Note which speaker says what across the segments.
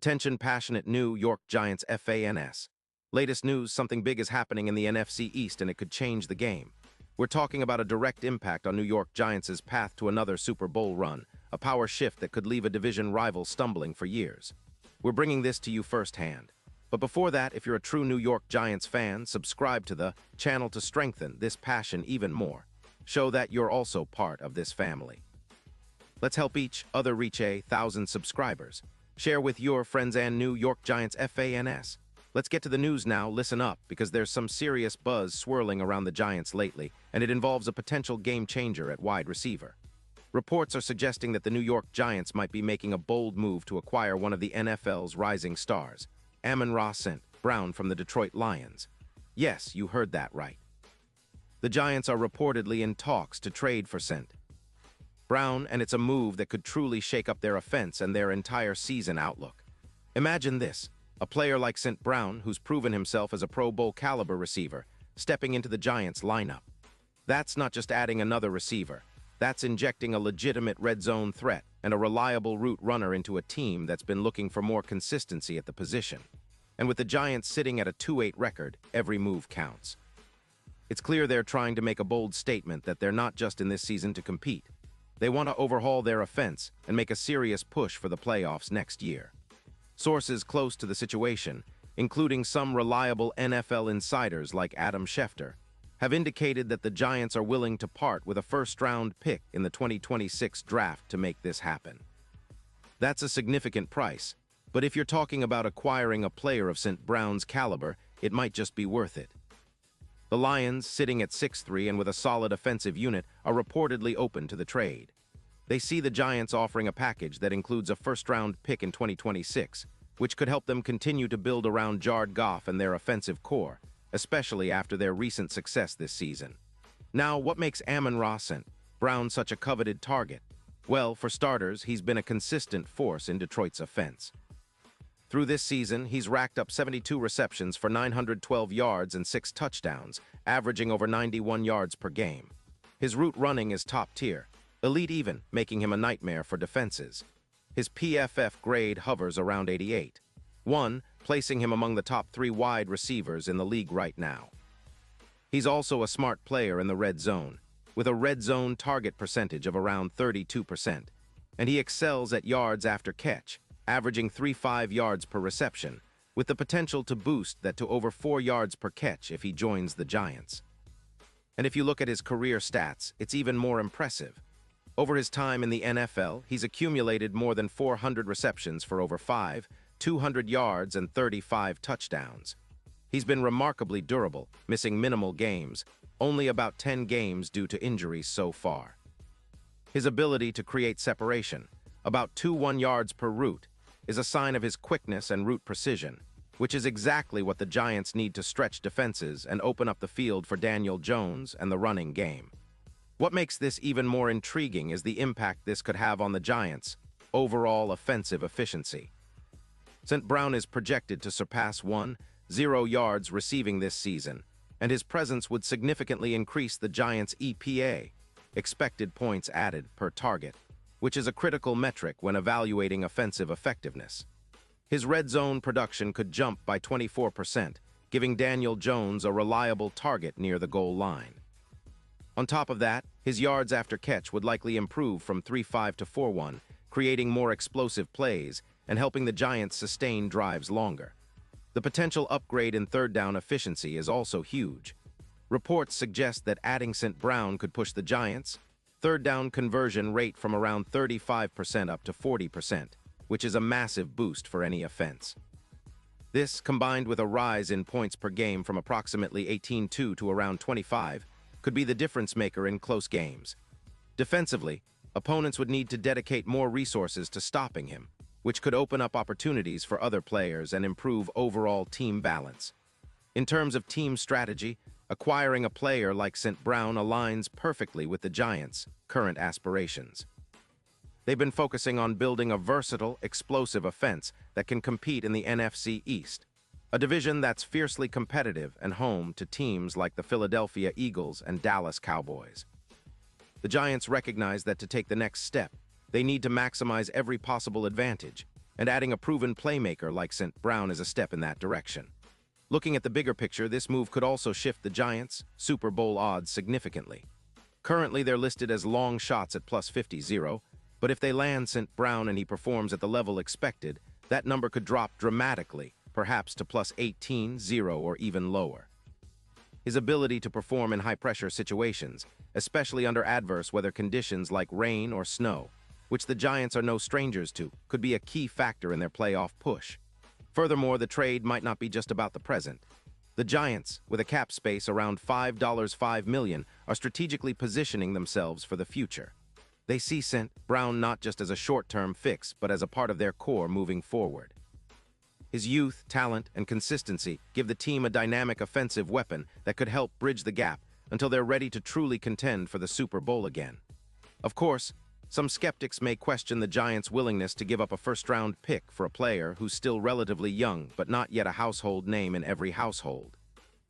Speaker 1: Attention passionate New York Giants fans. Latest news, something big is happening in the NFC East and it could change the game. We're talking about a direct impact on New York Giants' path to another Super Bowl run, a power shift that could leave a division rival stumbling for years. We're bringing this to you firsthand. But before that, if you're a true New York Giants fan, subscribe to the channel to strengthen this passion even more. Show that you're also part of this family. Let's help each other reach 1,000 subscribers. Share with your friends and New York Giants fans. Let's get to the news now. Listen up, because there's some serious buzz swirling around the Giants lately, and it involves a potential game-changer at wide receiver. Reports are suggesting that the New York Giants might be making a bold move to acquire one of the NFL's rising stars, Amon-Ra St. Brown from the Detroit Lions. Yes, you heard that right. The Giants are reportedly in talks to trade for St. Brown, and it's a move that could truly shake up their offense and their entire season outlook. Imagine this, a player like St. Brown, who's proven himself as a Pro Bowl caliber receiver, stepping into the Giants lineup. That's not just adding another receiver. That's injecting a legitimate red zone threat and a reliable route runner into a team that's been looking for more consistency at the position. And with the Giants sitting at a 2-8 record, every move counts. It's clear they're trying to make a bold statement that they're not just in this season to compete. They want to overhaul their offense and make a serious push for the playoffs next year. Sources close to the situation, including some reliable NFL insiders like Adam Schefter, have indicated that the Giants are willing to part with a first-round pick in the 2026 draft to make this happen. That's a significant price, but if you're talking about acquiring a player of St. Brown's caliber, it might just be worth it. The Lions, sitting at 6-3 and with a solid offensive unit, are reportedly open to the trade. They see the Giants offering a package that includes a first-round pick in 2026, which could help them continue to build around Jared Goff and their offensive core, especially after their recent success this season. Now, what makes Amon-Ra St. Brown such a coveted target? Well, for starters, he's been a consistent force in Detroit's offense. Through this season, he's racked up 72 receptions for 912 yards and 6 touchdowns, averaging over 91 yards per game. His route running is top tier, elite even, making him a nightmare for defenses. His PFF grade hovers around 88, placing him among the top 3 wide receivers in the league right now. He's also a smart player in the red zone, with a red zone target percentage of around 32%, and he excels at yards after catch, averaging 3.5 yards per reception, with the potential to boost that to over 4 yards per catch if he joins the Giants. And if you look at his career stats, it's even more impressive. Over his time in the NFL, he's accumulated more than 400 receptions for over 200 yards and 35 touchdowns. He's been remarkably durable, missing minimal games, only about 10 games due to injuries so far. His ability to create separation, about 2 yards per route, is a sign of his quickness and route precision, which is exactly what the Giants need to stretch defenses and open up the field for Daniel Jones and the running game. What makes this even more intriguing is the impact this could have on the Giants' overall offensive efficiency. St. Brown is projected to surpass 0 yards receiving this season, and his presence would significantly increase the Giants' EPA, expected points added per target, which is a critical metric when evaluating offensive effectiveness. His red zone production could jump by 24%, giving Daniel Jones a reliable target near the goal line. On top of that, his yards after catch would likely improve from 3.5 to 4.1, creating more explosive plays and helping the Giants sustain drives longer. The potential upgrade in third down efficiency is also huge. Reports suggest that adding St. Brown could push the Giants' third down conversion rate from around 35% up to 40%, which is a massive boost for any offense. This, combined with a rise in points per game from approximately 18-2 to around 25, could be the difference maker in close games. Defensively, opponents would need to dedicate more resources to stopping him, which could open up opportunities for other players and improve overall team balance. In terms of team strategy, acquiring a player like St. Brown aligns perfectly with the Giants' current aspirations. They've been focusing on building a versatile, explosive offense that can compete in the NFC East, a division that's fiercely competitive and home to teams like the Philadelphia Eagles and Dallas Cowboys. The Giants recognize that to take the next step, they need to maximize every possible advantage, and adding a proven playmaker like St. Brown is a step in that direction. Looking at the bigger picture, this move could also shift the Giants' Super Bowl odds significantly. Currently, they're listed as long shots at plus 50-0, but if they land St. Brown and he performs at the level expected, that number could drop dramatically, perhaps to plus 18-0 or even lower. His ability to perform in high-pressure situations, especially under adverse weather conditions like rain or snow, which the Giants are no strangers to, could be a key factor in their playoff push. Furthermore, the trade might not be just about the present. The Giants, with a cap space around $5 million, are strategically positioning themselves for the future. They see St. Brown not just as a short-term fix, but as a part of their core moving forward. His youth, talent, and consistency give the team a dynamic offensive weapon that could help bridge the gap until they're ready to truly contend for the Super Bowl again. Of course, some skeptics may question the Giants' willingness to give up a first-round pick for a player who's still relatively young but not yet a household name in every household.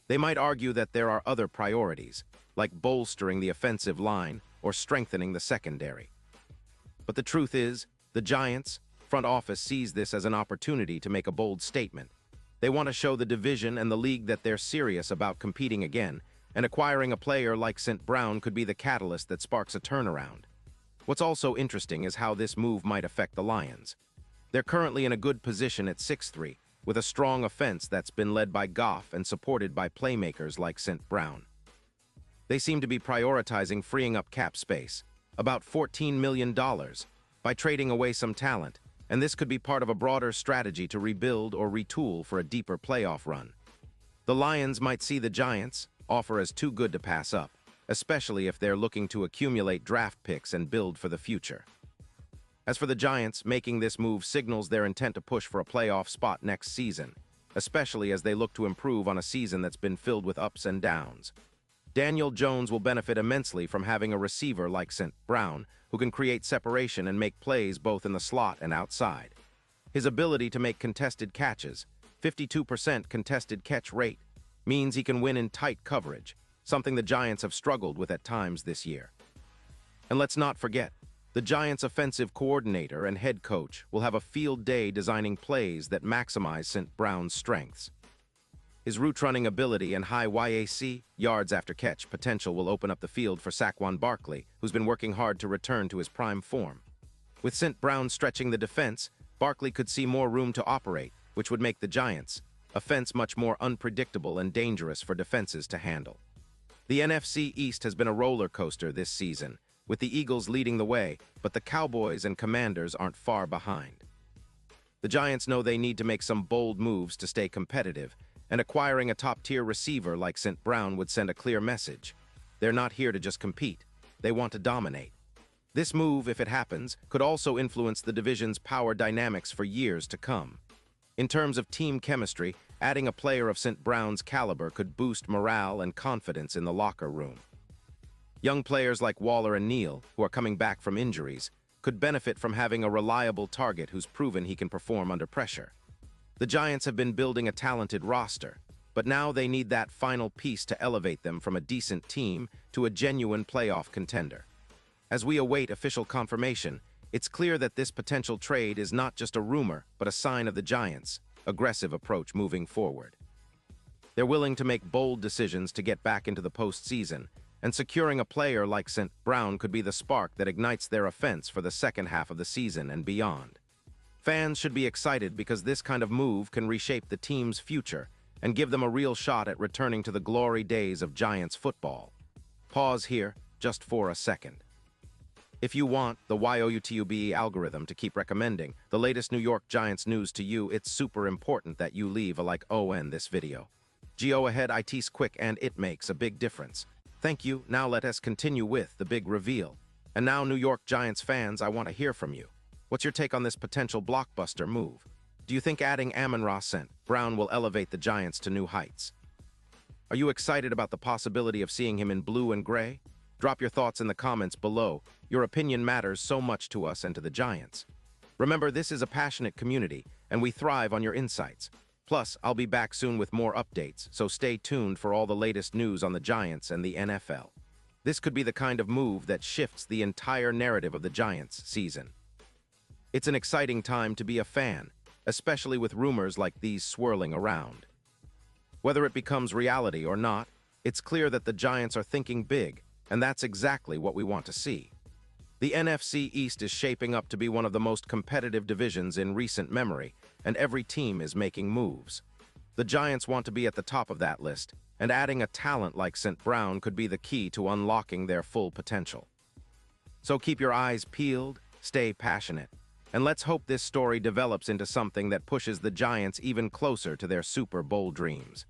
Speaker 1: They might argue that there are other priorities, like bolstering the offensive line or strengthening the secondary. But the truth is, the Giants' front office sees this as an opportunity to make a bold statement. They want to show the division and the league that they're serious about competing again, and acquiring a player like St. Brown could be the catalyst that sparks a turnaround. What's also interesting is how this move might affect the Lions. They're currently in a good position at 6-3, with a strong offense that's been led by Goff and supported by playmakers like St. Brown. They seem to be prioritizing freeing up cap space, about $14 million, by trading away some talent, and this could be part of a broader strategy to rebuild or retool for a deeper playoff run. The Lions might see the Giants' offer as too good to pass up, especially if they're looking to accumulate draft picks and build for the future. As for the Giants, making this move signals their intent to push for a playoff spot next season, especially as they look to improve on a season that's been filled with ups and downs. Daniel Jones will benefit immensely from having a receiver like St. Brown, who can create separation and make plays both in the slot and outside. His ability to make contested catches, 52% contested catch rate, means he can win in tight coverage, something the Giants have struggled with at times this year. And let's not forget, the Giants' offensive coordinator and head coach will have a field day designing plays that maximize St. Brown's strengths. His route-running ability and high YAC, yards after catch, potential will open up the field for Saquon Barkley, who's been working hard to return to his prime form. With St. Brown stretching the defense, Barkley could see more room to operate, which would make the Giants' offense much more unpredictable and dangerous for defenses to handle. The NFC East has been a roller coaster this season, with the Eagles leading the way, but the Cowboys and Commanders aren't far behind. The Giants know they need to make some bold moves to stay competitive, and acquiring a top-tier receiver like St. Brown would send a clear message. They're not here to just compete. They want to dominate. This move, if it happens, could also influence the division's power dynamics for years to come. In terms of team chemistry, adding a player of St. Brown's caliber could boost morale and confidence in the locker room. Young players like Waller and Neal, who are coming back from injuries, could benefit from having a reliable target who's proven he can perform under pressure. The Giants have been building a talented roster, but now they need that final piece to elevate them from a decent team to a genuine playoff contender. As we await official confirmation, it's clear that this potential trade is not just a rumor, but a sign of the Giants' aggressive approach moving forward. They're willing to make bold decisions to get back into the postseason, and securing a player like St. Brown could be the spark that ignites their offense for the second half of the season and beyond. Fans should be excited because this kind of move can reshape the team's future and give them a real shot at returning to the glory days of Giants football. Pause here, just for a second. If you want the YOUTUBE algorithm to keep recommending the latest New York Giants news to you, it's super important that you leave a like on this video. Go ahead, it's quick and it makes a big difference. Thank you. Now let us continue with the big reveal. And now, New York Giants fans, I want to hear from you. What's your take on this potential blockbuster move? Do you think adding Amon-Ra St. Brown will elevate the Giants to new heights? Are you excited about the possibility of seeing him in blue and gray? Drop your thoughts in the comments below. Your opinion matters so much to us and to the Giants. Remember, this is a passionate community, and we thrive on your insights. Plus, I'll be back soon with more updates, so stay tuned for all the latest news on the Giants and the NFL. This could be the kind of move that shifts the entire narrative of the Giants season. It's an exciting time to be a fan, especially with rumors like these swirling around. Whether it becomes reality or not, it's clear that the Giants are thinking big, and that's exactly what we want to see. The NFC East is shaping up to be one of the most competitive divisions in recent memory, and every team is making moves. The Giants want to be at the top of that list, and adding a talent like St. Brown could be the key to unlocking their full potential. So keep your eyes peeled, stay passionate, and let's hope this story develops into something that pushes the Giants even closer to their Super Bowl dreams.